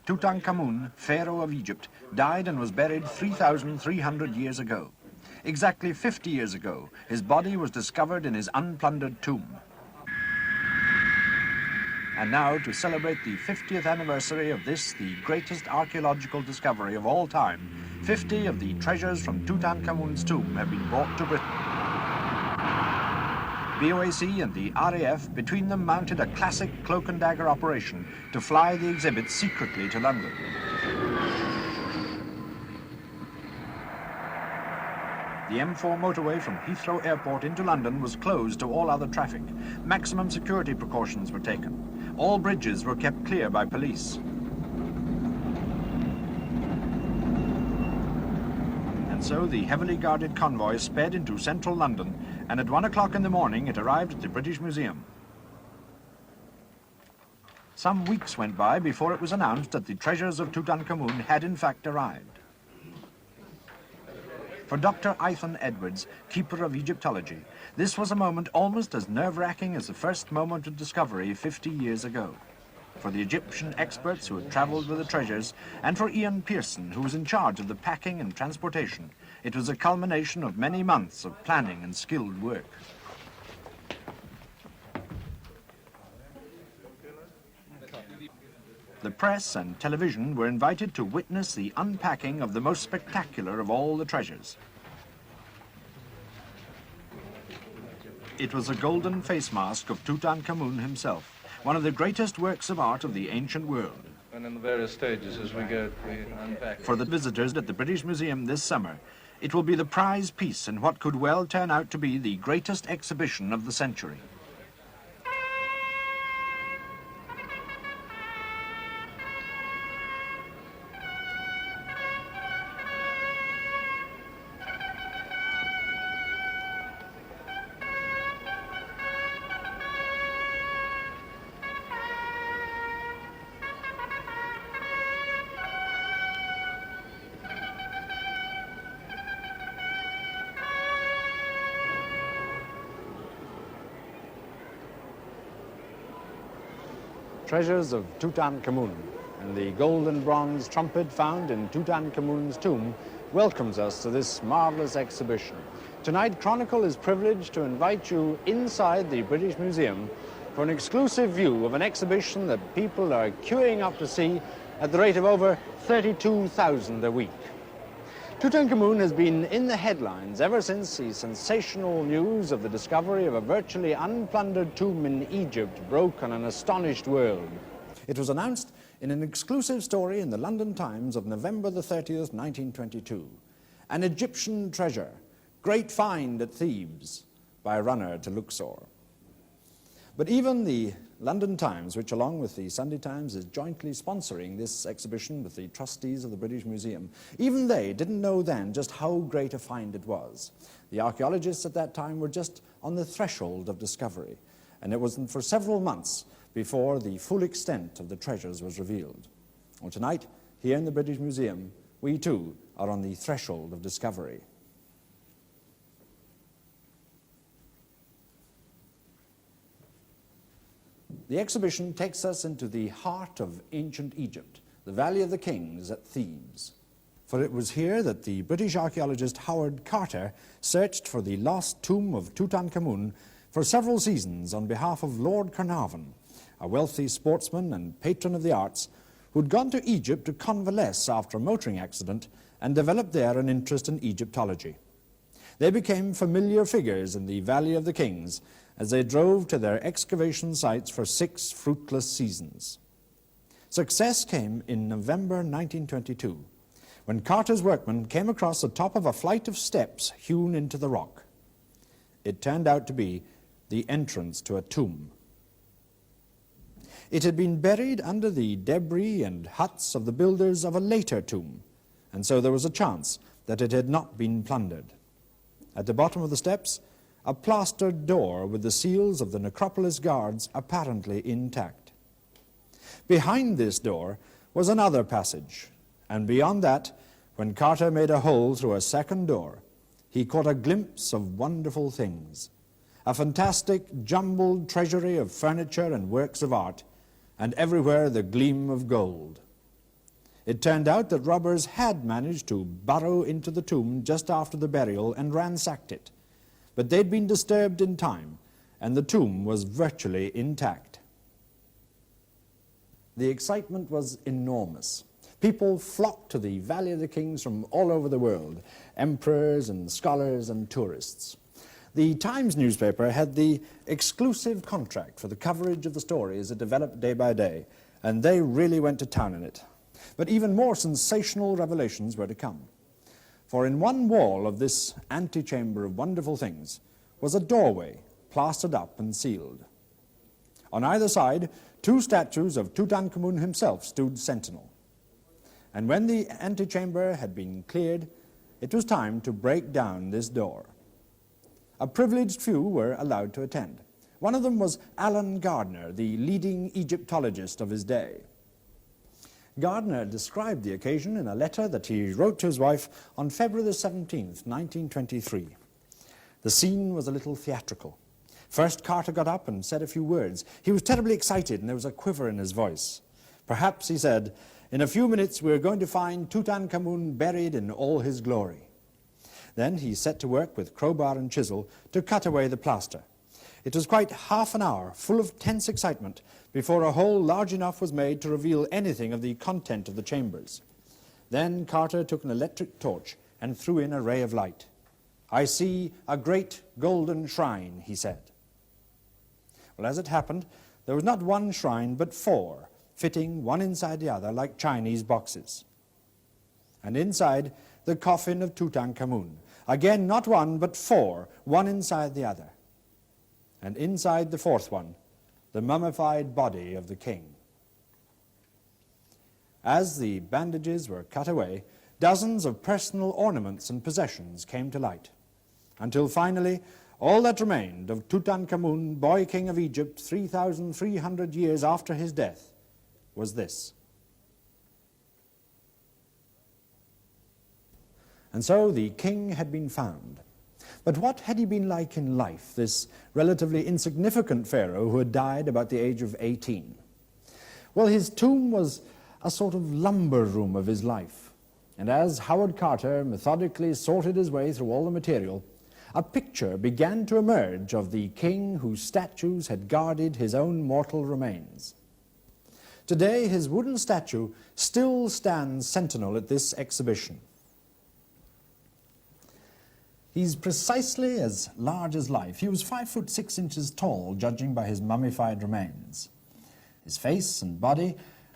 Tutankhamun, pharaoh of Egypt, died and was buried 3,300 years ago. Exactly 50 years ago, his body was discovered in his unplundered tomb. And now, to celebrate the 50th anniversary of this, the greatest archaeological discovery of all time, 50 of the treasures from Tutankhamun's tomb have been brought to Britain. BOAC and the RAF between them mounted a classic cloak and dagger operation to fly the exhibits secretly to London. The M4 motorway from Heathrow Airport into London was closed to all other traffic. Maximum security precautions were taken. All bridges were kept clear by police. And so the heavily guarded convoy sped into central London, and at 1 o'clock in the morning it arrived at the British Museum. Some weeks went by before it was announced that the treasures of Tutankhamun had in fact arrived. For Dr. Ethan Edwards, keeper of Egyptology, this was a moment almost as nerve-wracking as the first moment of discovery 50 years ago. For the Egyptian experts who had travelled with the treasures, and for Ian Pearson, who was in charge of the packing and transportation, it was a culmination of many months of planning and skilled work. The press and television were invited to witness the unpacking of the most spectacular of all the treasures. It was a golden face mask of Tutankhamun himself, one of the greatest works of art of the ancient world. And in the various stages as we go, we unpack. For the visitors at the British Museum this summer, it will be the prize piece in what could well turn out to be the greatest exhibition of the century. Treasures of Tutankhamun, and the gold and bronze trumpet found in Tutankhamun's tomb welcomes us to this marvelous exhibition. Tonight, Chronicle is privileged to invite you inside the British Museum for an exclusive view of an exhibition that people are queuing up to see at the rate of over 32,000 a week. Tutankhamun has been in the headlines ever since the sensational news of the discovery of a virtually unplundered tomb in Egypt broke on an astonished world. It was announced in an exclusive story in the London Times of November the 30th, 1922. An Egyptian treasure, great find at Thebes, by runner to Luxor. But even the London Times, which along with the Sunday Times is jointly sponsoring this exhibition with the trustees of the British Museum, even they didn't know then just how great a find it was. The archaeologists at that time were just on the threshold of discovery, and it wasn't for several months before the full extent of the treasures was revealed. Well, tonight, here in the British Museum, we too are on the threshold of discovery. The exhibition takes us into the heart of ancient Egypt, the Valley of the Kings at Thebes. For it was here that the British archaeologist Howard Carter searched for the lost tomb of Tutankhamun for several seasons on behalf of Lord Carnarvon, a wealthy sportsman and patron of the arts who'd gone to Egypt to convalesce after a motoring accident and developed there an interest in Egyptology. They became familiar figures in the Valley of the Kings as they drove to their excavation sites for 6 fruitless seasons. Success came in November 1922, when Carter's workmen came across the top of a flight of steps hewn into the rock. It turned out to be the entrance to a tomb. It had been buried under the debris and huts of the builders of a later tomb, and so there was a chance that it had not been plundered. At the bottom of the steps, a plastered door with the seals of the necropolis guards apparently intact. Behind this door was another passage, and beyond that, when Carter made a hole through a second door, he caught a glimpse of wonderful things, a fantastic jumbled treasury of furniture and works of art, and everywhere the gleam of gold. It turned out that robbers had managed to burrow into the tomb just after the burial and ransacked it. But they'd been disturbed in time, and the tomb was virtually intact. The excitement was enormous. People flocked to the Valley of the Kings from all over the world, emperors and scholars and tourists. The Times newspaper had the exclusive contract for the coverage of the story as it developed day by day, and they really went to town on it. But even more sensational revelations were to come. For in one wall of this antechamber of wonderful things was a doorway plastered up and sealed. On either side, 2 statues of Tutankhamun himself stood sentinel. And when the antechamber had been cleared, it was time to break down this door. A privileged few were allowed to attend. One of them was Alan Gardner, the leading Egyptologist of his day. Gardner described the occasion in a letter that he wrote to his wife on February the 17th, 1923. The scene was a little theatrical. First, Carter got up and said a few words. He was terribly excited, and there was a quiver in his voice. Perhaps, he said, in a few minutes we're going to find Tutankhamun buried in all his glory. Then he set to work with crowbar and chisel to cut away the plaster. It was quite half an hour, full of tense excitement, before a hole large enough was made to reveal anything of the content of the chambers. Then Carter took an electric torch and threw in a ray of light. "I see a great golden shrine," he said. Well, as it happened, there was not one shrine but 4, fitting one inside the other like Chinese boxes. And inside, the coffin of Tutankhamun. Again, not one but 4, one inside the other. And inside the 4th one, the mummified body of the king. As the bandages were cut away, dozens of personal ornaments and possessions came to light, until finally all that remained of Tutankhamun, boy king of Egypt 3,300 years after his death, was this. And so the king had been found. But what had he been like in life, this relatively insignificant pharaoh who had died about the age of 18? Well, his tomb was a sort of lumber room of his life. And as Howard Carter methodically sorted his way through all the material, a picture began to emerge of the king whose statues had guarded his own mortal remains. Today, his wooden statue still stands sentinel at this exhibition. He's precisely as large as life. He was 5 foot 6 inches tall, judging by his mummified remains. His face and body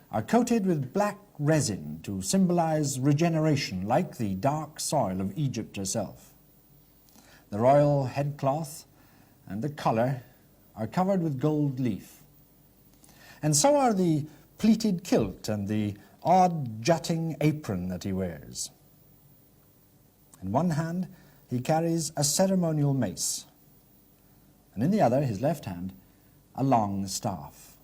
are coated with black resin to symbolize regeneration, like the dark soil of Egypt herself. The royal headcloth and the collar are covered with gold leaf. And so are the pleated kilt and the odd jutting apron that he wears. In one hand, he carries a ceremonial mace, and in the other, his left hand, a long staff.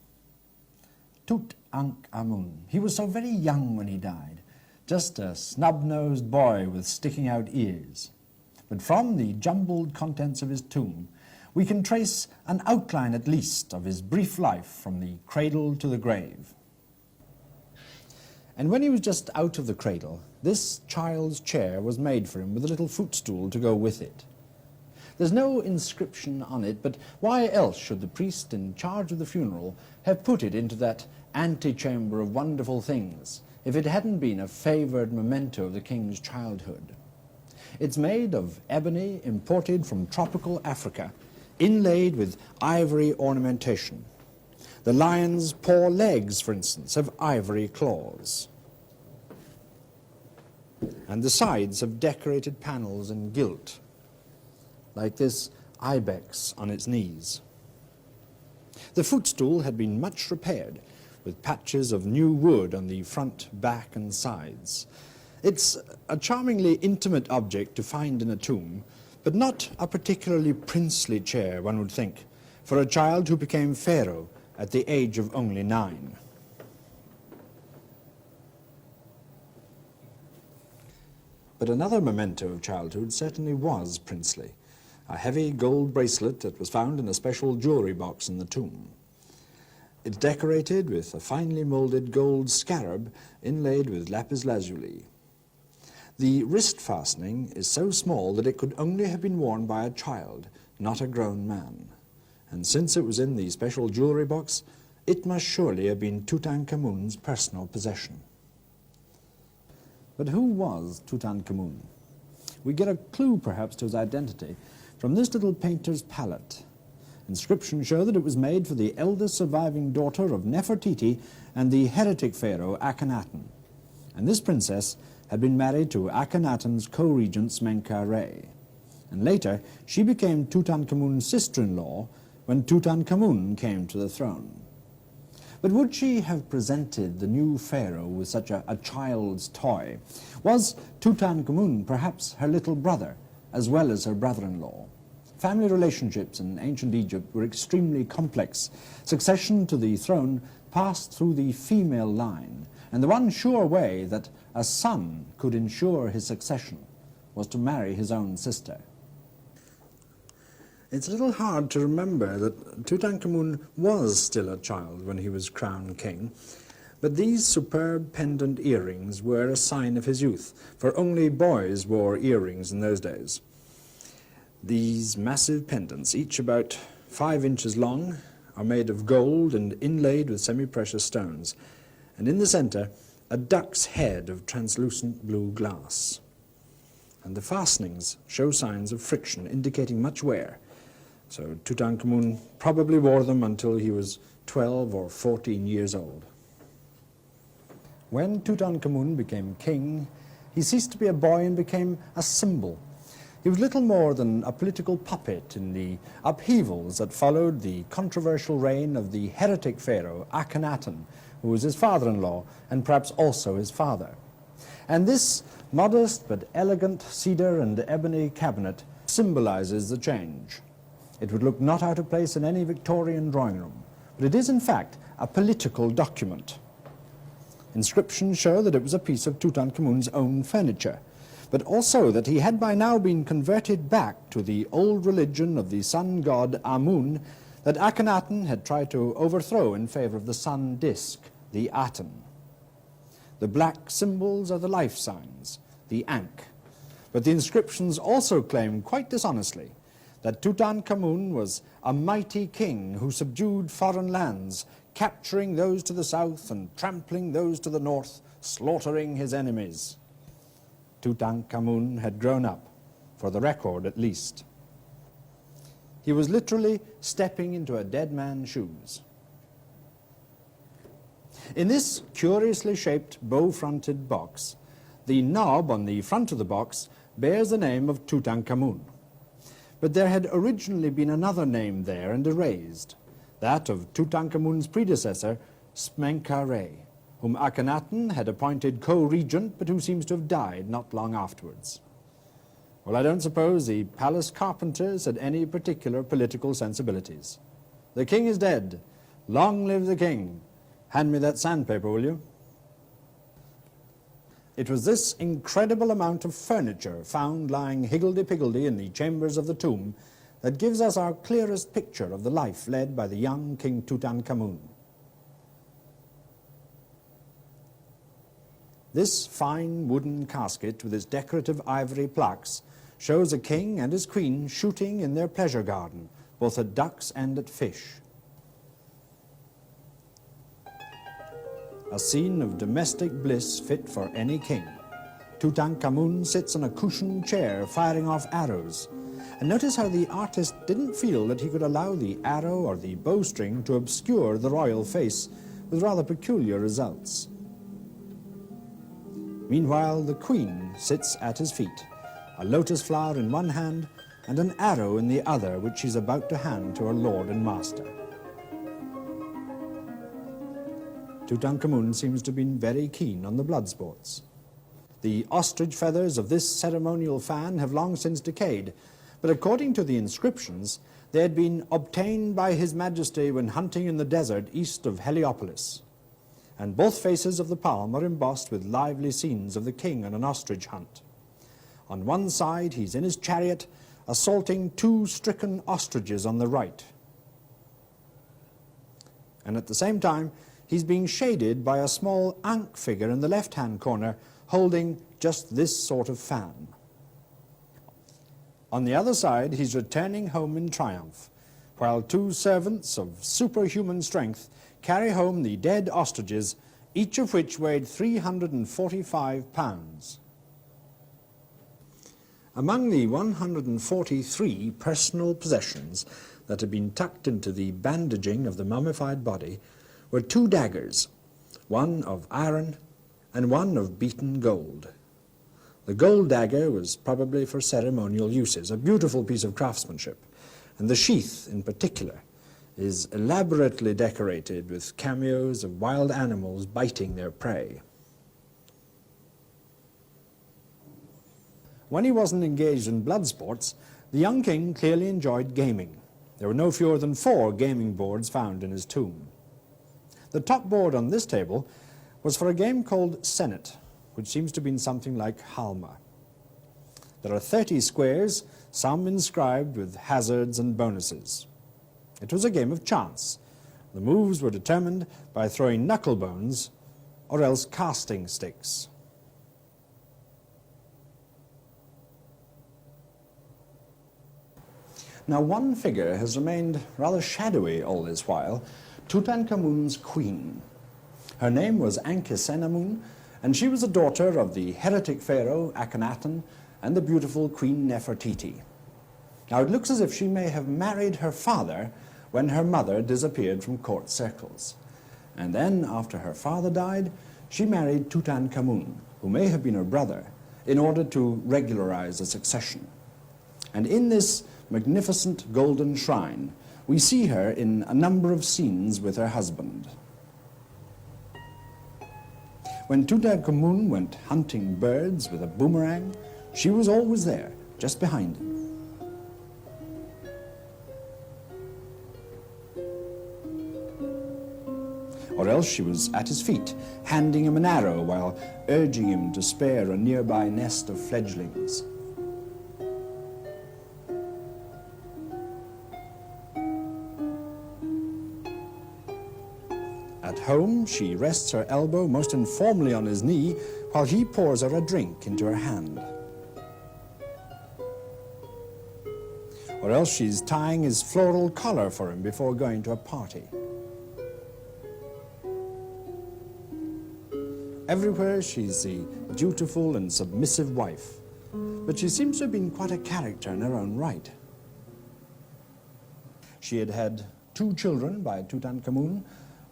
Tutankhamun. He was so very young when he died, just a snub-nosed boy with sticking-out ears. But from the jumbled contents of his tomb, we can trace an outline at least of his brief life from the cradle to the grave. And when he was just out of the cradle, this child's chair was made for him with a little footstool to go with it. There's no inscription on it, but why else should the priest in charge of the funeral have put it into that antechamber of wonderful things if it hadn't been a favored memento of the king's childhood? It's made of ebony imported from tropical Africa, inlaid with ivory ornamentation. The lion's paw legs, for instance, have ivory claws. And the sides have decorated panels in gilt, like this ibex on its knees. The footstool had been much repaired, with patches of new wood on the front, back, and sides. It's a charmingly intimate object to find in a tomb, but not a particularly princely chair, one would think, for a child who became pharaoh at the age of only 9. But another memento of childhood certainly was princely, a heavy gold bracelet that was found in a special jewelry box in the tomb. It's decorated with a finely moulded gold scarab inlaid with lapis lazuli. The wrist fastening is so small that it could only have been worn by a child, not a grown man. And since it was in the special jewellery box, it must surely have been Tutankhamun's personal possession. But who was Tutankhamun? We get a clue, perhaps, to his identity from this little painter's palette. Inscriptions show that it was made for the eldest surviving daughter of Nefertiti and the heretic pharaoh Akhenaten. And this princess had been married to Akhenaten's co-regent Menkaure. And later, she became Tutankhamun's sister-in-law when Tutankhamun came to the throne. But would she have presented the new pharaoh with such a child's toy? Was Tutankhamun perhaps her little brother, as well as her brother-in-law? Family relationships in ancient Egypt were extremely complex. Succession to the throne passed through the female line, and the one sure way that a son could ensure his succession was to marry his own sister. It's a little hard to remember that Tutankhamun was still a child when he was crowned king, but these superb pendant earrings were a sign of his youth, for only boys wore earrings in those days. These massive pendants, each about 5 inches long, are made of gold and inlaid with semi-precious stones, and in the center, a duck's head of translucent blue glass. And the fastenings show signs of friction, indicating much wear. So Tutankhamun probably wore them until he was 12 or 14 years old. When Tutankhamun became king, he ceased to be a boy and became a symbol. He was little more than a political puppet in the upheavals that followed the controversial reign of the heretic pharaoh Akhenaten, who was his father-in-law and perhaps also his father. And this modest but elegant cedar and ebony cabinet symbolizes the change. It would look not out of place in any Victorian drawing room, but it is in fact a political document. Inscriptions show that it was a piece of Tutankhamun's own furniture, but also that he had by now been converted back to the old religion of the sun god Amun that Akhenaten had tried to overthrow in favor of the sun disk, the Aten. The black symbols are the life signs, the Ankh. But the inscriptions also claim, quite dishonestly, that Tutankhamun was a mighty king who subdued foreign lands, capturing those to the south and trampling those to the north, slaughtering his enemies. Tutankhamun had grown up, for the record at least. He was literally stepping into a dead man's shoes. In this curiously shaped bow-fronted box, the knob on the front of the box bears the name of Tutankhamun. But there had originally been another name there and erased, that of Tutankhamun's predecessor, Menkaure, whom Akhenaten had appointed co-regent, but who seems to have died not long afterwards. Well, I don't suppose the palace carpenters had any particular political sensibilities. The king is dead. Long live the king. Hand me that sandpaper, will you? It was this incredible amount of furniture found lying higgledy-piggledy in the chambers of the tomb that gives us our clearest picture of the life led by the young King Tutankhamun. This fine wooden casket with its decorative ivory plaques shows a king and his queen shooting in their pleasure garden, both at ducks and at fish. A scene of domestic bliss fit for any king. Tutankhamun sits on a cushioned chair firing off arrows. And notice how the artist didn't feel that he could allow the arrow or the bowstring to obscure the royal face, with rather peculiar results. Meanwhile, the queen sits at his feet, a lotus flower in one hand and an arrow in the other, which she's about to hand to her lord and master. Tutankhamun seems to have been very keen on the blood sports. The ostrich feathers of this ceremonial fan have long since decayed, but according to the inscriptions, they had been obtained by His Majesty when hunting in the desert east of Heliopolis. And both faces of the palm are embossed with lively scenes of the king on an ostrich hunt. On one side, he's in his chariot, assaulting 2 stricken ostriches on the right. And at the same time, he's being shaded by a small Ankh figure in the left-hand corner holding just this sort of fan. On the other side, he's returning home in triumph, while two servants of superhuman strength carry home the dead ostriches, each of which weighed 345 pounds. Among the 143 personal possessions that had been tucked into the bandaging of the mummified body were two daggers, one of iron and one of beaten gold. The gold dagger was probably for ceremonial uses, a beautiful piece of craftsmanship, and the sheath in particular is elaborately decorated with cameos of wild animals biting their prey. When he wasn't engaged in blood sports, the young king clearly enjoyed gaming. There were no fewer than 4 gaming boards found in his tomb. The top board on this table was for a game called Senet, which seems to have been something like Halma. There are 30 squares, some inscribed with hazards and bonuses. It was a game of chance. The moves were determined by throwing knuckle bones or else casting sticks. Now, one figure has remained rather shadowy all this while, Tutankhamun's queen. Her name was Ankhesenamun, and she was the daughter of the heretic pharaoh Akhenaten and the beautiful Queen Nefertiti. Now, it looks as if she may have married her father when her mother disappeared from court circles. And then, after her father died, she married Tutankhamun, who may have been her brother, in order to regularize the succession. And in this magnificent golden shrine, we see her in a number of scenes with her husband. When Tutankhamun went hunting birds with a boomerang, she was always there, just behind him. Or else she was at his feet, handing him an arrow while urging him to spare a nearby nest of fledglings. At home, she rests her elbow most informally on his knee while he pours her a drink into her hand. Or else she's tying his floral collar for him before going to a party. Everywhere she's the dutiful and submissive wife, but she seems to have been quite a character in her own right. She had had 2 children by Tutankhamun,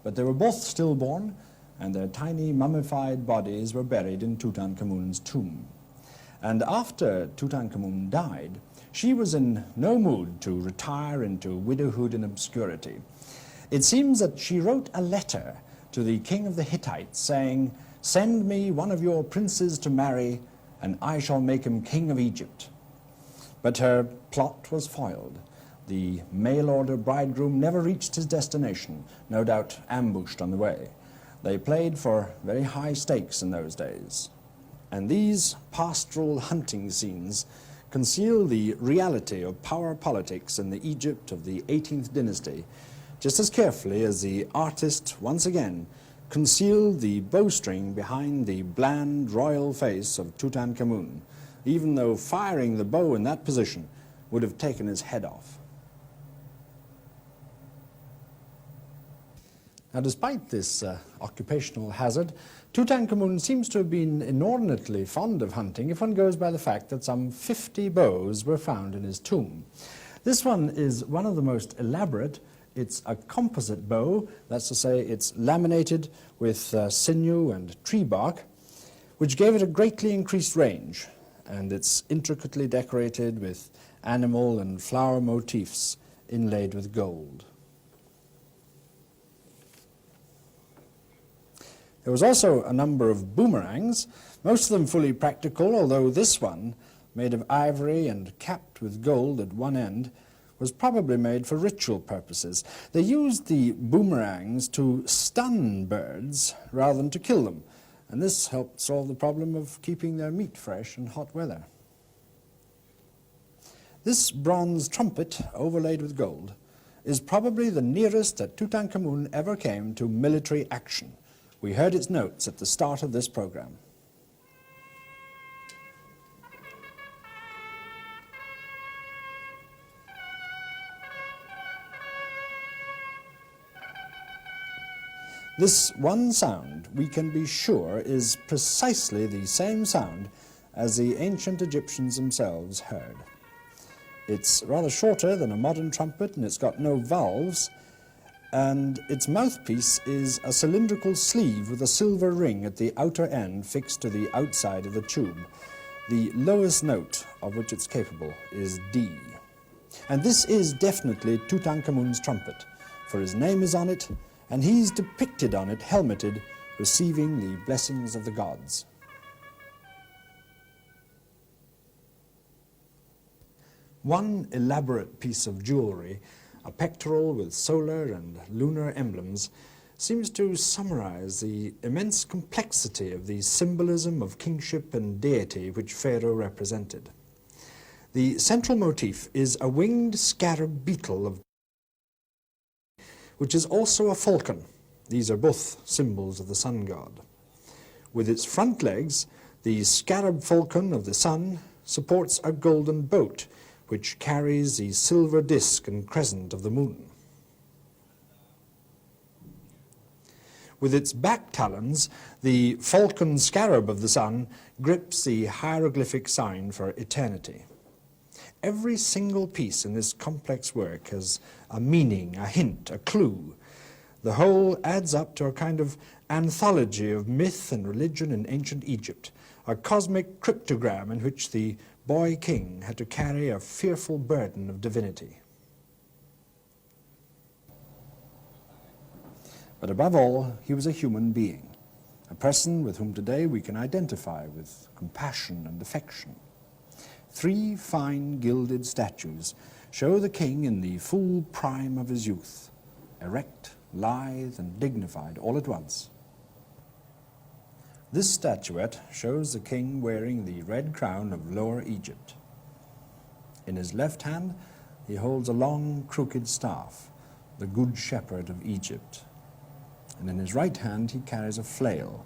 but they were both stillborn, and their tiny mummified bodies were buried in Tutankhamun's tomb. And after Tutankhamun died, she was in no mood to retire into widowhood and obscurity. It seems that she wrote a letter to the king of the Hittites saying, "Send me one of your princes to marry, and I shall make him king of Egypt." But her plot was foiled. The mail-order bridegroom never reached his destination, no doubt ambushed on the way. They played for very high stakes in those days. And these pastoral hunting scenes conceal the reality of power politics in the Egypt of the 18th dynasty, just as carefully as the artist once again concealed the bowstring behind the bland royal face of Tutankhamun, even though firing the bow in that position would have taken his head off. Now, despite this occupational hazard, Tutankhamun seems to have been inordinately fond of hunting if one goes by the fact that some 50 bows were found in his tomb. This one is one of the most elaborate. It's a composite bow, that's to say it's laminated with sinew and tree bark, which gave it a greatly increased range, and it's intricately decorated with animal and flower motifs inlaid with gold. There was also a number of boomerangs, most of them fully practical, although this one, made of ivory and capped with gold at one end, was probably made for ritual purposes. They used the boomerangs to stun birds rather than to kill them, and this helped solve the problem of keeping their meat fresh in hot weather. This bronze trumpet, overlaid with gold, is probably the nearest that Tutankhamun ever came to military action. We heard its notes at the start of this program. This one sound, we can be sure, is precisely the same sound as the ancient Egyptians themselves heard. It's rather shorter than a modern trumpet, and it's got no valves, and its mouthpiece is a cylindrical sleeve with a silver ring at the outer end fixed to the outside of the tube. The lowest note of which it's capable is D. And this is definitely Tutankhamun's trumpet, for his name is on it, and he's depicted on it, helmeted, receiving the blessings of the gods. One elaborate piece of jewelry, a pectoral with solar and lunar emblems, seems to summarize the immense complexity of the symbolism of kingship and deity which Pharaoh represented. The central motif is a winged scarab beetle which is also a falcon. These are both symbols of the sun god. With its front legs, the scarab falcon of the sun supports a golden boat, which carries the silver disk and crescent of the moon. With its back talons, the falcon scarab of the sun grips the hieroglyphic sign for eternity. Every single piece in this complex work has a meaning, a hint, a clue. The whole adds up to a kind of anthology of myth and religion in ancient Egypt, a cosmic cryptogram in which the boy king had to carry a fearful burden of divinity. But above all, he was a human being, a person with whom today we can identify with compassion and affection. 3 fine gilded statues show the king in the full prime of his youth, erect, lithe, and dignified all at once. This statuette shows the king wearing the red crown of Lower Egypt. In his left hand, he holds a long, crooked staff, the Good Shepherd of Egypt. And in his right hand, he carries a flail,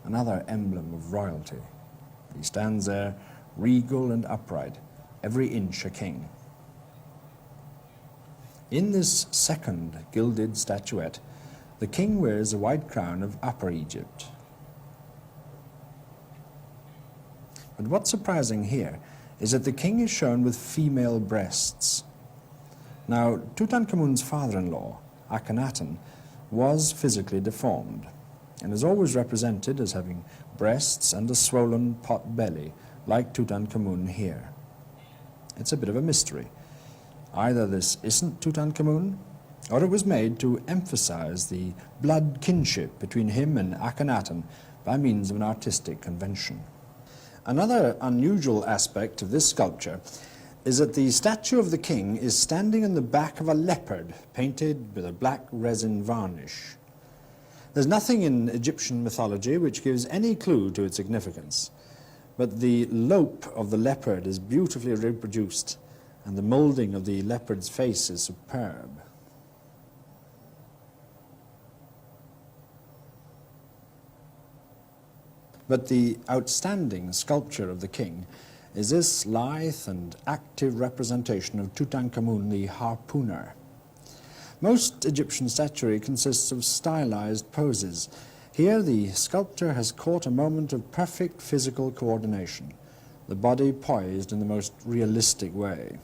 another emblem of royalty. He stands there, regal and upright, every inch a king. In this second gilded statuette, the king wears a white crown of Upper Egypt. But what's surprising here is that the king is shown with female breasts. Now, Tutankhamun's father-in-law, Akhenaten, was physically deformed and is always represented as having breasts and a swollen pot belly, like Tutankhamun here. It's a bit of a mystery. Either this isn't Tutankhamun, or it was made to emphasize the blood kinship between him and Akhenaten by means of an artistic convention. Another unusual aspect of this sculpture is that the statue of the king is standing on the back of a leopard painted with a black resin varnish. There's nothing in Egyptian mythology which gives any clue to its significance, but the lope of the leopard is beautifully reproduced, and the moulding of the leopard's face is superb. But the outstanding sculpture of the king is this lithe and active representation of Tutankhamun the harpooner. Most Egyptian statuary consists of stylized poses. Here the sculptor has caught a moment of perfect physical coordination, the body poised in the most realistic way.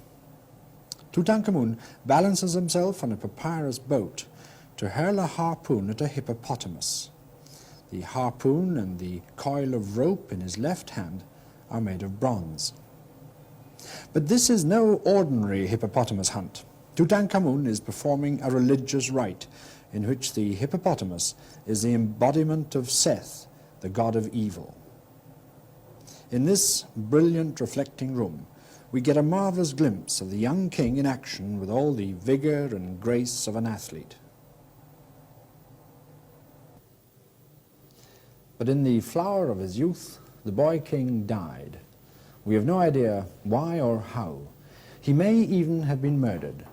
Tutankhamun balances himself on a papyrus boat to hurl a harpoon at a hippopotamus. The harpoon and the coil of rope in his left hand are made of bronze. But this is no ordinary hippopotamus hunt. Tutankhamun is performing a religious rite in which the hippopotamus is the embodiment of Seth, the god of evil. In this brilliant reflecting room, we get a marvelous glimpse of the young king in action with all the vigor and grace of an athlete. But in the flower of his youth, the boy king died. We have no idea why or how. He may even have been murdered.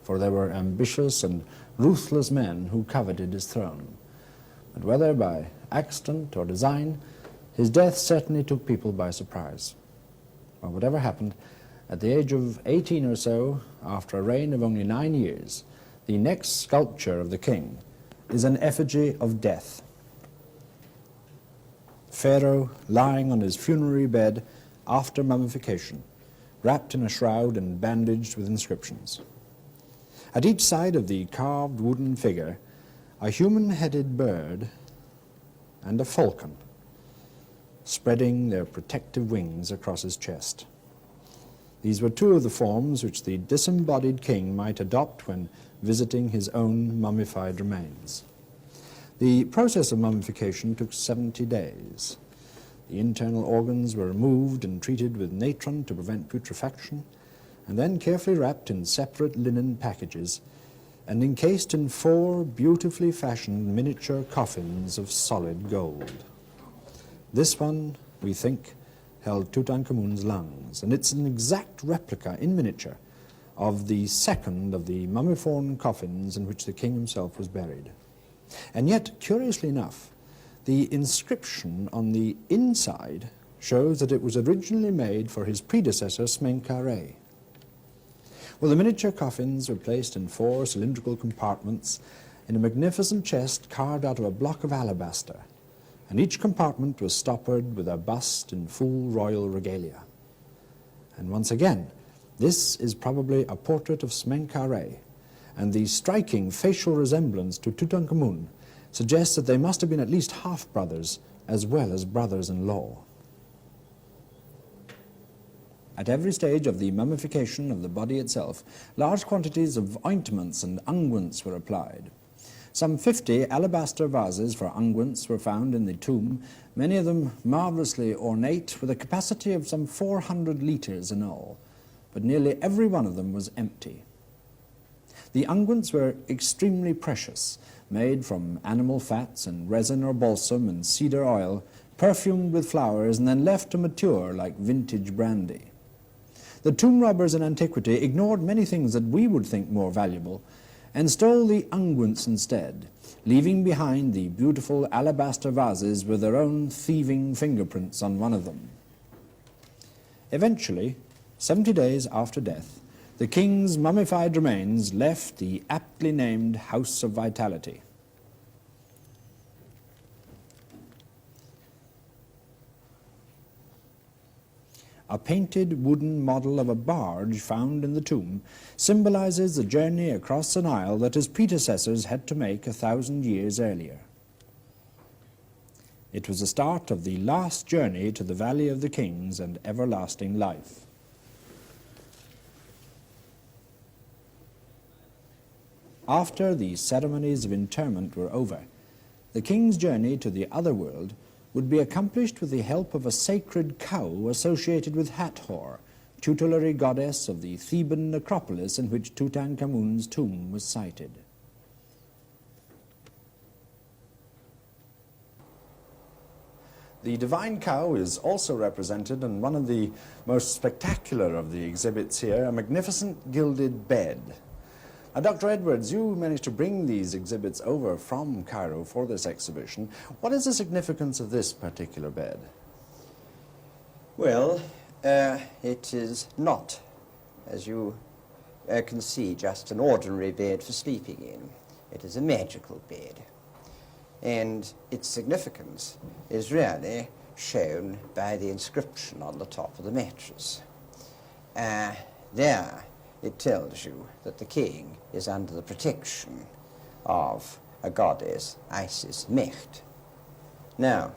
for there were ambitious and ruthless men who coveted his throne. But whether by accident or design, his death certainly took people by surprise. Well, whatever happened, at the age of 18 or so, after a reign of only 9 years, the next sculpture of the king is an effigy of death. Pharaoh lying on his funerary bed after mummification, wrapped in a shroud and bandaged with inscriptions. At each side of the carved wooden figure, a human-headed bird and a falcon, spreading their protective wings across his chest. These were two of the forms which the disembodied king might adopt when visiting his own mummified remains. The process of mummification took 70 days. The internal organs were removed and treated with natron to prevent putrefaction, and then carefully wrapped in separate linen packages and encased in 4 beautifully fashioned miniature coffins of solid gold. This one, we think, held Tutankhamun's lungs, and it's an exact replica in miniature of the second of the mummiform coffins in which the king himself was buried. And yet, curiously enough, the inscription on the inside shows that it was originally made for his predecessor, Smenkhare. Well, the miniature coffins were placed in 4 cylindrical compartments in a magnificent chest carved out of a block of alabaster, and each compartment was stoppered with a bust in full royal regalia. And once again, this is probably a portrait of Smenkhare, and the striking facial resemblance to Tutankhamun suggests that they must have been at least half-brothers as well as brothers-in-law. At every stage of the mummification of the body itself, large quantities of ointments and unguents were applied. Some 50 alabaster vases for unguents were found in the tomb, many of them marvelously ornate, with a capacity of some 400 litres in all, but nearly every one of them was empty. The unguents were extremely precious, made from animal fats and resin or balsam and cedar oil, perfumed with flowers and then left to mature like vintage brandy. The tomb robbers in antiquity ignored many things that we would think more valuable and stole the unguents instead, leaving behind the beautiful alabaster vases with their own thieving fingerprints on one of them. Eventually, 70 days after death, the king's mummified remains left the aptly named House of Vitality. A painted wooden model of a barge found in the tomb symbolizes the journey across the Nile that his predecessors had to make 1,000 years earlier. It was the start of the last journey to the Valley of the Kings and everlasting life. After the ceremonies of interment were over, the king's journey to the other world would be accomplished with the help of a sacred cow associated with Hathor, tutelary goddess of the Theban necropolis in which Tutankhamun's tomb was sited. The divine cow is also represented in one of the most spectacular of the exhibits here, a magnificent gilded bed. Now, Dr. Edwards, you managed to bring these exhibits over from Cairo for this exhibition. What is the significance of this particular bed? Well, it is not, as you can see, just an ordinary bed for sleeping in. It is a magical bed. And its significance is really shown by the inscription on the top of the mattress. There it tells you that the king is under the protection of a goddess, Isis Mecht. Now,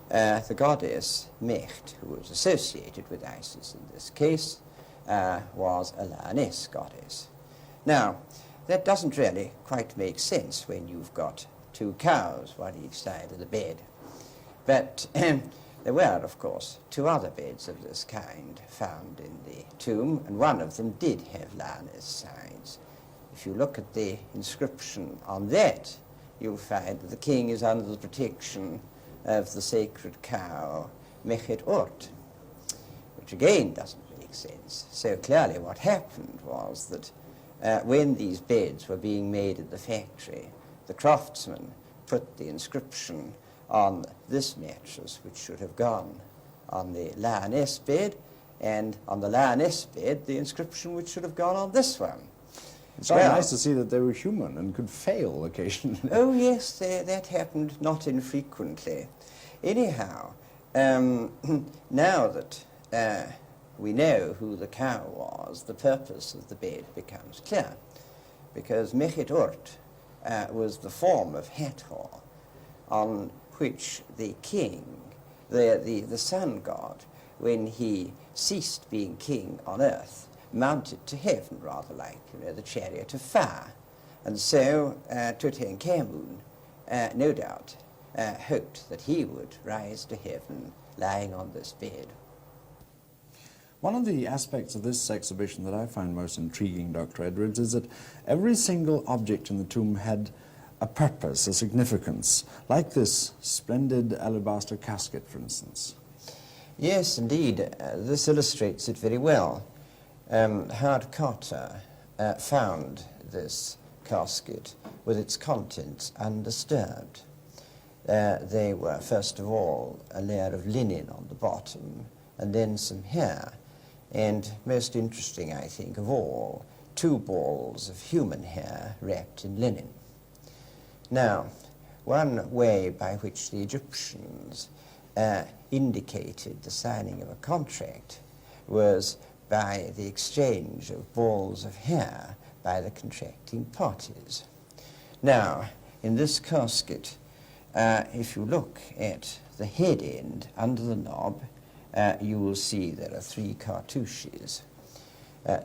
the goddess Mecht, who was associated with Isis in this case, was a lioness goddess. Now, that doesn't really quite make sense when you've got 2 cows, one each side of the bed. But there were, of course, 2 other beds of this kind found in the tomb, and one of them did have lioness sides. If you look at the inscription on that, you'll find that the king is under the protection of the sacred cow, Mechet Ort, which again doesn't make sense. So clearly what happened was that when these beds were being made at the factory, the craftsman put the inscription on this mattress, which should have gone on the lioness bed, and on the lioness bed, the inscription which should have gone on this one. It's very nice to see that they were human and could fail occasionally. Oh, yes, that happened not infrequently. Anyhow, now that we know who the cow was, the purpose of the bed becomes clear, because Mechet Urt was the form of Hathor on which the king, the sun god, when he ceased being king on earth, mounted to heaven, rather like the chariot of fire. And so Tutankhamun, no doubt, hoped that he would rise to heaven lying on this bed. One of the aspects of this exhibition that I find most intriguing, Dr. Edwards, is that every single object in the tomb had a purpose, a significance, like this splendid alabaster casket, for instance. Yes, indeed. This illustrates it very well. Howard Carter found this casket with its contents undisturbed. They were, first of all, a layer of linen on the bottom, and then some hair, and most interesting, I think, of all, 2 balls of human hair wrapped in linen. Now, one way by which the Egyptians indicated the signing of a contract was by the exchange of balls of hair by the contracting parties. Now, in this casket, if you look at the head end under the knob, you will see there are 3 cartouches.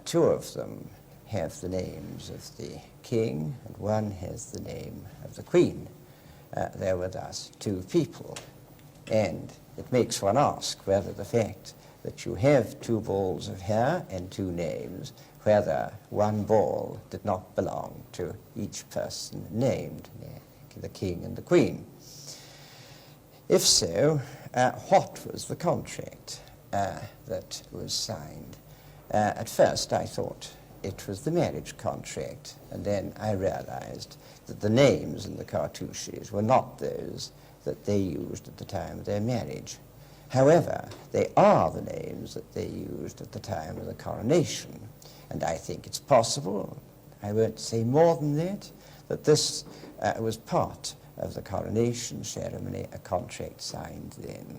2 of them have the names of the king, and 1 has the name of the queen. There were thus 2 people. And it makes one ask whether the fact that you have 2 balls of hair and 2 names, whether 1 ball did not belong to each person named, the king and the queen. If so, what was the contract that was signed? At first I thought it was the marriage contract, and then I realized that the names in the cartouches were not those that they used at the time of their marriage. However, they are the names that they used at the time of the coronation, and I think it's possible, I won't say more than that, that this was part of the coronation ceremony, a contract signed then.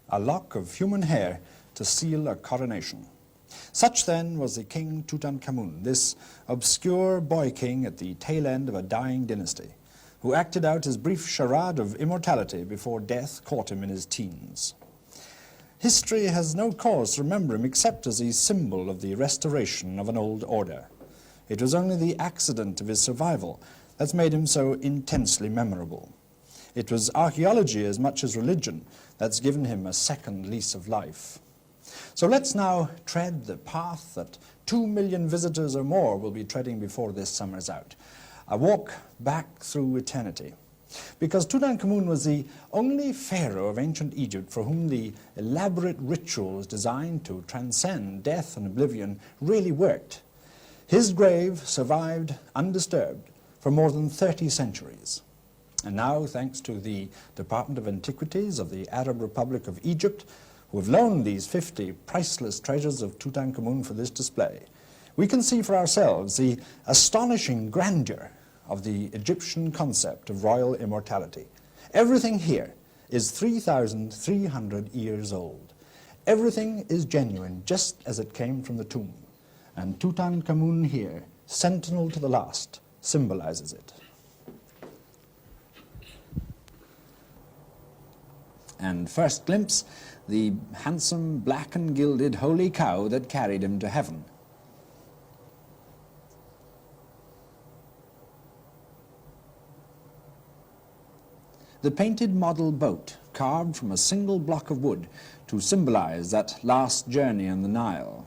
A lock of human hair to seal a coronation. Such then was the King Tutankhamun, this obscure boy king at the tail end of a dying dynasty, who acted out his brief charade of immortality before death caught him in his teens. History has no cause to remember him except as a symbol of the restoration of an old order. It was only the accident of his survival that's made him so intensely memorable. It was archaeology as much as religion that's given him a second lease of life. So let's now tread the path that 2 million visitors or more will be treading before this summer's out. A walk back through eternity. Because Tutankhamun was the only pharaoh of ancient Egypt for whom the elaborate rituals designed to transcend death and oblivion really worked. His grave survived undisturbed for more than 30 centuries. And now, thanks to the Department of Antiquities of the Arab Republic of Egypt, who have loaned these 50 priceless treasures of Tutankhamun for this display, we can see for ourselves the astonishing grandeur of the Egyptian concept of royal immortality. Everything here is 3,300 years old. Everything is genuine, just as it came from the tomb. And Tutankhamun here, sentinel to the last, symbolizes it. And first glimpse, the handsome black and gilded holy cow that carried him to heaven. The painted model boat, carved from a single block of wood to symbolize that last journey on the Nile.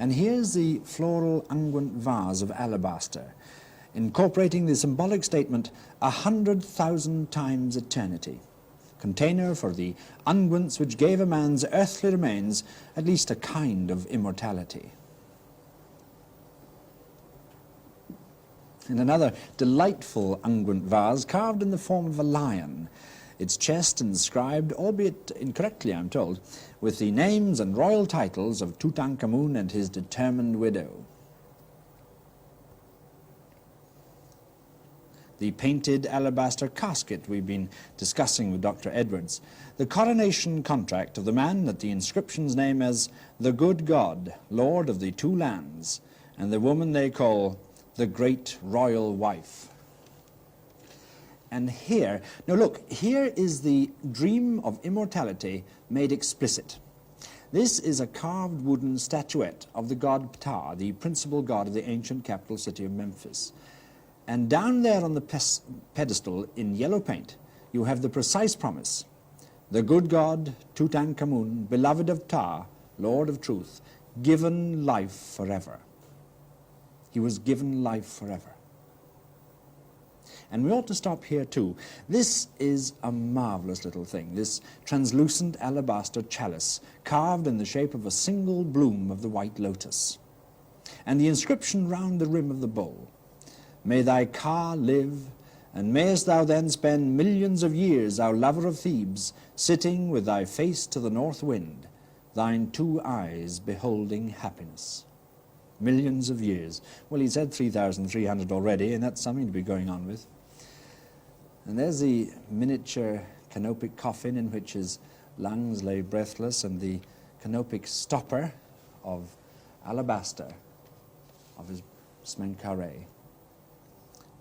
And here's the floral unguent vase of alabaster, incorporating the symbolic statement, 100,000 times eternity. container for the unguents which gave a man's earthly remains at least a kind of immortality. And another delightful unguent vase carved in the form of a lion, its chest inscribed, albeit incorrectly I'm told, with the names and royal titles of Tutankhamun and his determined widow. The painted alabaster casket we've been discussing with Dr. Edwards, the coronation contract of the man that the inscriptions name as the good God, Lord of the two lands, and the woman they call the great royal wife. And here, now look, here is the dream of immortality made explicit. This is a carved wooden statuette of the god Ptah, the principal god of the ancient capital city of Memphis. And down there on the pedestal in yellow paint, you have the precise promise. The good god, Tutankhamun, beloved of Ptah, Lord of truth, given life forever. He was given life forever. And we ought to stop here too. This is a marvelous little thing, this translucent alabaster chalice, carved in the shape of a single bloom of the white lotus. And the inscription round the rim of the bowl, may thy Ka live, and mayest thou then spend millions of years, thou lover of Thebes, sitting with thy face to the north wind, thine two eyes beholding happiness. Millions of years. Well, he said 3,300 already, and that's something to be going on with. And there's the miniature canopic coffin in which his lungs lay breathless, and the canopic stopper of alabaster of his smenkare.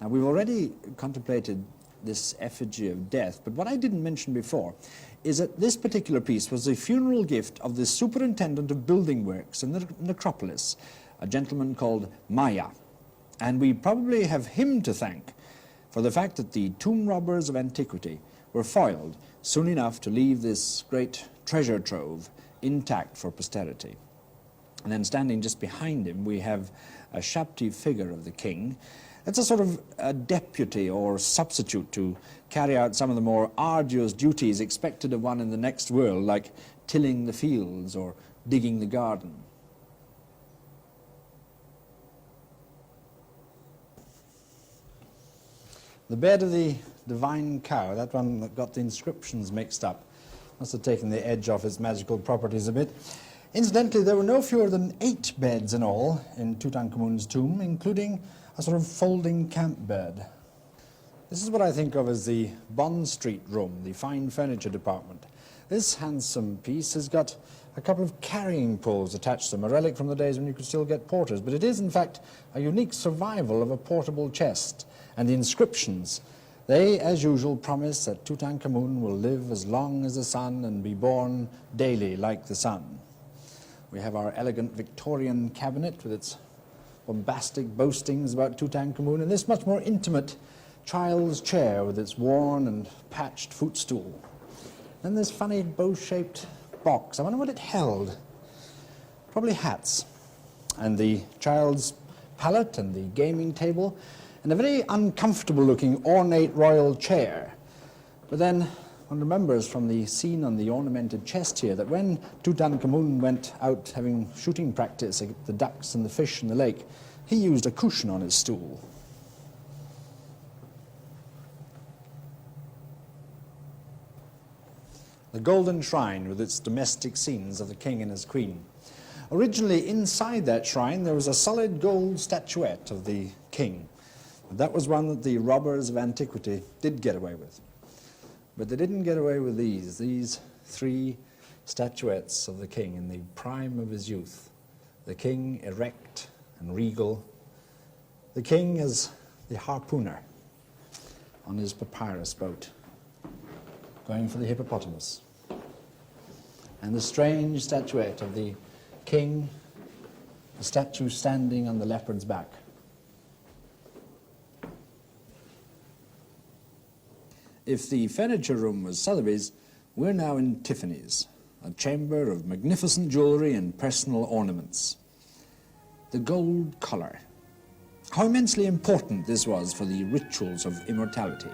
Now, we've already contemplated this effigy of death, but what I didn't mention before is that this particular piece was the funeral gift of the superintendent of building works in the necropolis, a gentleman called Maya. And we probably have him to thank for the fact that the tomb robbers of antiquity were foiled soon enough to leave this great treasure trove intact for posterity. And then standing just behind him, we have a Shabti figure of the king. It's a sort of a deputy or substitute to carry out some of the more arduous duties expected of one in the next world, like tilling the fields or digging the garden. The bed of the divine cow, that one that got the inscriptions mixed up, must have taken the edge off its magical properties a bit. Incidentally, there were no fewer than 8 beds in all in Tutankhamun's tomb, including a sort of folding camp bed. This is what I think of as the Bond Street room, the fine furniture department. This handsome piece has got a couple of carrying poles attached to them, a relic from the days when you could still get porters, but it is in fact a unique survival of a portable chest. And the inscriptions, they, as usual, promise that Tutankhamun will live as long as the sun and be born daily like the sun. We have our elegant Victorian cabinet with its bombastic boastings about Tutankhamun, and this much more intimate child's chair with its worn and patched footstool. Then this funny bow-shaped box. I wonder what it held. Probably hats. And the child's pallet and the gaming table, and a very uncomfortable-looking ornate royal chair. But then one remembers from the scene on the ornamented chest here that when Tutankhamun went out having shooting practice at the ducks and the fish in the lake, he used a cushion on his stool. The golden shrine with its domestic scenes of the king and his queen. Originally, inside that shrine, there was a solid gold statuette of the king. That was one that the robbers of antiquity did get away with. But they didn't get away with these 3 statuettes of the king in the prime of his youth. The king erect and regal. The king as the harpooner on his papyrus boat, going for the hippopotamus. And the strange statuette of the king, the statue standing on the leopard's back. If the furniture room was Sotheby's, we're now in Tiffany's, a chamber of magnificent jewellery and personal ornaments. The gold collar. How immensely important this was for the rituals of immortality.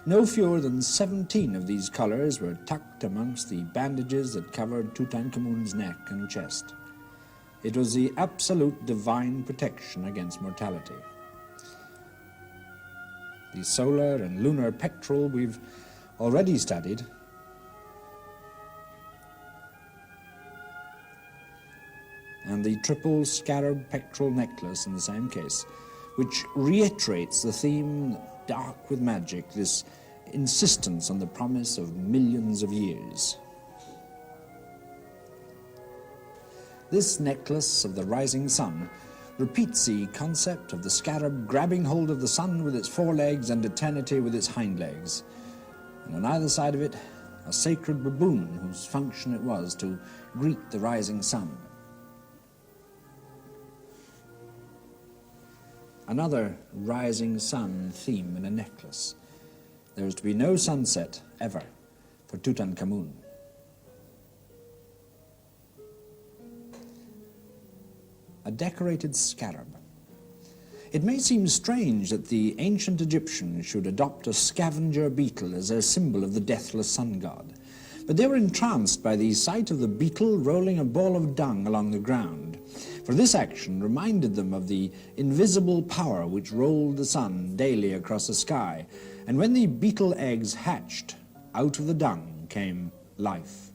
No fewer than 17 of these collars were tucked amongst the bandages that covered Tutankhamun's neck and chest. It was the absolute divine protection against mortality. The solar and lunar pectoral we've already studied. And the triple scarab pectoral necklace in the same case, which reiterates the theme dark with magic, this insistence on the promise of millions of years. This necklace of the rising sun repeats the concept of the scarab grabbing hold of the sun with its forelegs and eternity with its hind legs. And on either side of it, a sacred baboon whose function it was to greet the rising sun. Another rising sun theme in a necklace. There is to be no sunset, ever, for Tutankhamun. A decorated scarab. It may seem strange that the ancient Egyptians should adopt a scavenger beetle as a symbol of the deathless sun god, but they were entranced by the sight of the beetle rolling a ball of dung along the ground, for this action reminded them of the invisible power which rolled the sun daily across the sky, and when the beetle eggs hatched, out of the dung came life.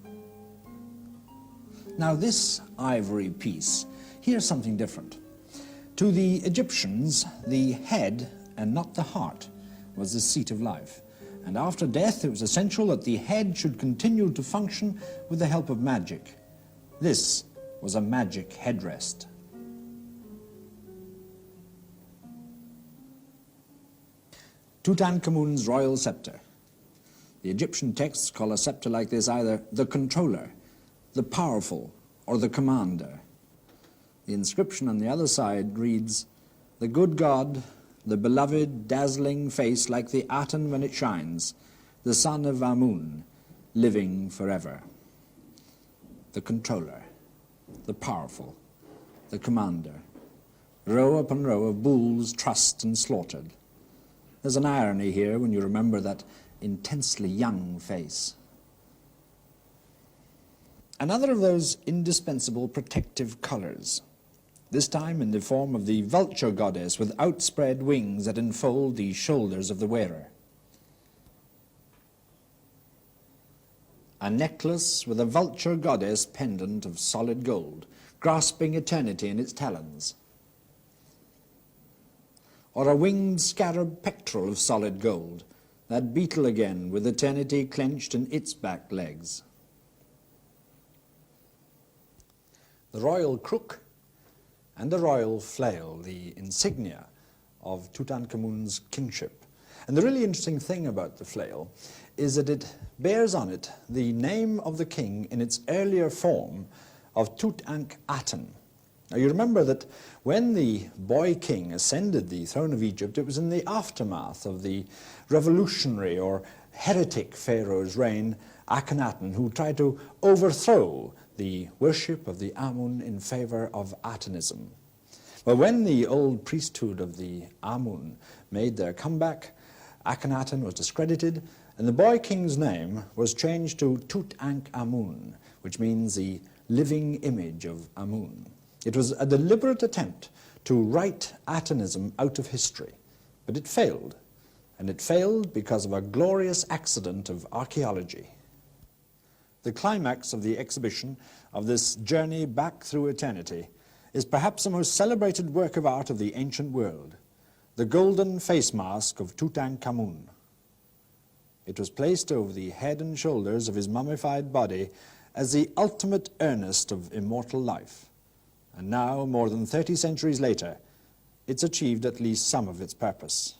Now this ivory piece, here's something different. To the Egyptians, the head and not the heart was the seat of life, and after death it was essential that the head should continue to function with the help of magic. This was a magic headrest. Tutankhamun's royal scepter. The Egyptian texts call a scepter like this either the controller, the powerful, or the commander. The inscription on the other side reads, "The good God, the beloved, dazzling face like the Aten when it shines, the son of Amun, living forever." The controller, the powerful, the commander. Row upon row of bulls trussed and slaughtered. There's an irony here when you remember that intensely young face. Another of those indispensable protective colors, this time in the form of the vulture goddess with outspread wings that enfold the shoulders of the wearer. A necklace with a vulture goddess pendant of solid gold, grasping eternity in its talons. Or a winged scarab pectoral of solid gold, that beetle again with eternity clenched in its back legs. The royal crook and the royal flail, the insignia of Tutankhamun's kingship. And the really interesting thing about the flail is that it bears on it the name of the king in its earlier form of Tutankhaten. Now you remember that when the boy king ascended the throne of Egypt, it was in the aftermath of the revolutionary or heretic pharaoh's reign, Akhenaten, who tried to overthrow the worship of the Amun in favor of Atenism. Well, when the old priesthood of the Amun made their comeback, Akhenaten was discredited, and the boy king's name was changed to Tutankhamun, which means the living image of Amun. It was a deliberate attempt to write Atenism out of history, but it failed, and it failed because of a glorious accident of archaeology. The climax of the exhibition of this journey back through eternity is perhaps the most celebrated work of art of the ancient world, the golden face mask of Tutankhamun. It was placed over the head and shoulders of his mummified body as the ultimate earnest of immortal life. And now, more than 30 centuries later, it's achieved at least some of its purpose.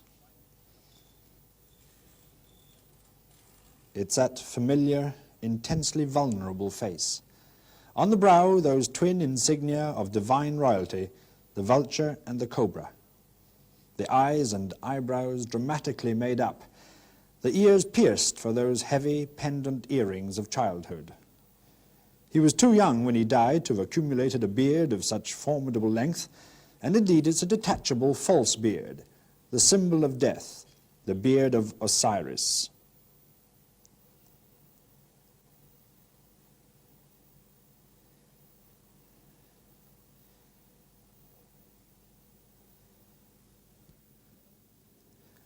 It's that familiar, intensely vulnerable face. On the brow, those twin insignia of divine royalty, the vulture and the cobra. The eyes and eyebrows dramatically made up, the ears pierced for those heavy pendant earrings of childhood. He was too young when he died to have accumulated a beard of such formidable length, and indeed it's a detachable false beard, the symbol of death, the beard of Osiris.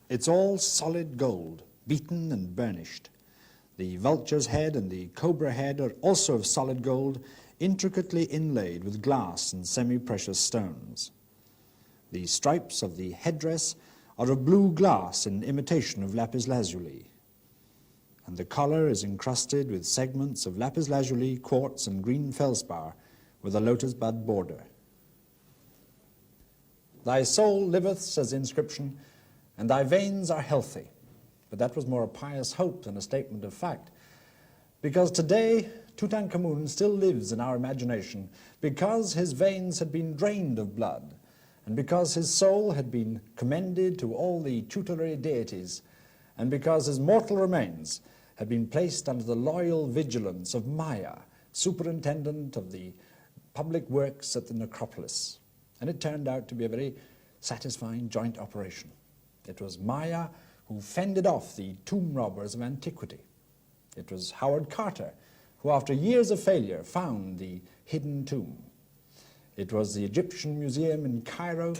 It's all solid gold, beaten and burnished. The vulture's head and the cobra head are also of solid gold, intricately inlaid with glass and semi-precious stones. The stripes of the headdress are of blue glass in imitation of lapis lazuli, and the collar is encrusted with segments of lapis lazuli, quartz, and green feldspar with a lotus bud border. Thy soul liveth, says the inscription, and thy veins are healthy. But that was more a pious hope than a statement of fact, because today Tutankhamun still lives in our imagination because his veins had been drained of blood, and because his soul had been commended to all the tutelary deities, and because his mortal remains had been placed under the loyal vigilance of Maya, superintendent of the public works at the necropolis. And it turned out to be a very satisfying joint operation. It was Maya who fended off the tomb robbers of antiquity. It was Howard Carter who, after years of failure, found the hidden tomb. It was the Egyptian Museum in Cairo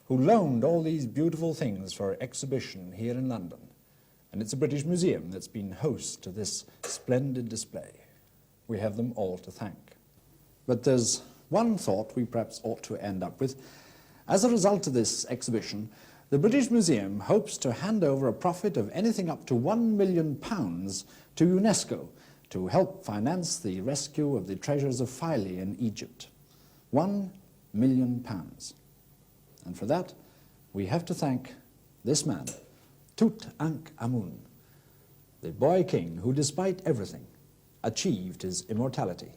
who loaned all these beautiful things for exhibition here in London. And it's a British museum that's been host to this splendid display. We have them all to thank. But there's one thought we perhaps ought to end up with. As a result of this exhibition, the British Museum hopes to hand over a profit of anything up to £1 million to UNESCO to help finance the rescue of the treasures of Philae in Egypt. £1 million. And for that, we have to thank this man, Tutankhamun, the boy king who, despite everything, achieved his immortality.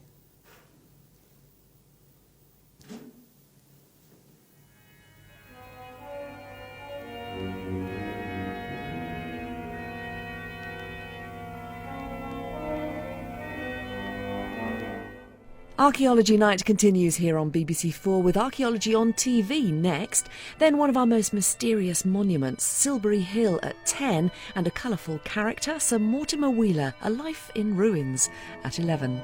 Archaeology Night continues here on BBC4 with Archaeology on TV next, then one of our most mysterious monuments, Silbury Hill at 10, and a colourful character, Sir Mortimer Wheeler, A Life in Ruins at 11.